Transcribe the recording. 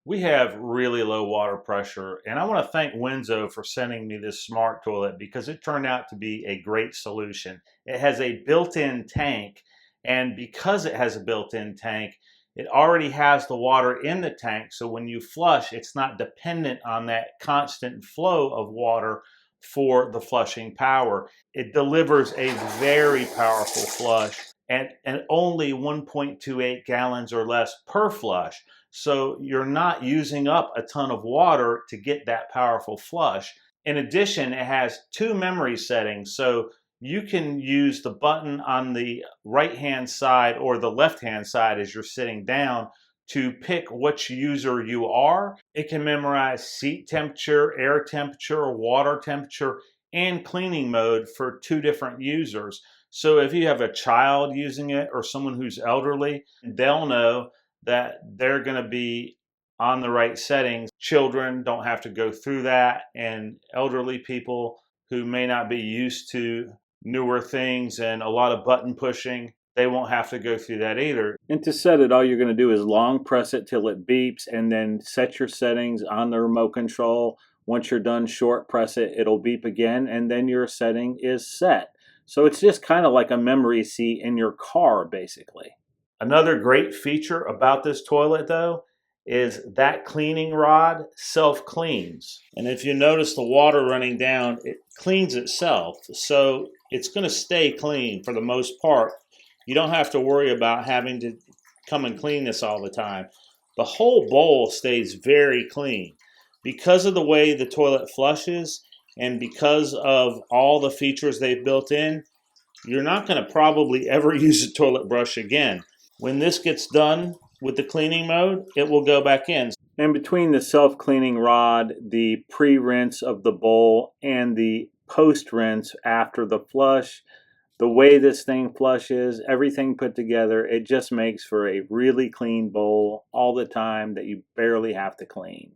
We have really low water pressure, and I want to thank Winzo for sending me this smart toilet because it turned out to be a great solution. It has a built-in tank, and because it has a built-in tank, it already has the water in the tank, so when you flush, it's not dependent on that constant flow of water for the flushing power. It delivers a very powerful flush and only 1.28 gallons or less per flush. So you're not using up a ton of water to get that powerful flush. In addition, it has two memory settings. So you can use the button on the right hand side or the left hand side as you're sitting down to pick which user you are. It can memorize seat temperature, air temperature, water temperature, and cleaning mode for two different users. So if you have a child using it or someone who's elderly, they'll know that they're going to be on the right settings. Children don't have to go through that, and elderly people who may not be used to newer things and a lot of button pushing, they won't have to go through that either. And to set it, all you're going to do is long press it till it beeps and then set your settings on the remote control. Once you're done, short press it, it'll beep again, and then your setting is set. So it's just kind of like a memory seat in your car, basically. Another great feature about this toilet, though, is that cleaning rod self-cleans. And if you notice the water running down, it cleans itself. So it's going to stay clean for the most part. You don't have to worry about having to come and clean this all the time. The whole bowl stays very clean. Because of the way the toilet flushes and because of all the features they've built in, you're not going to probably ever use a toilet brush again. When this gets done with the cleaning mode, it will go back in. And between the self-cleaning rod, the pre-rinse of the bowl, and the post-rinse after the flush, the way this thing flushes, everything put together, it just makes for a really clean bowl all the time that you barely have to clean.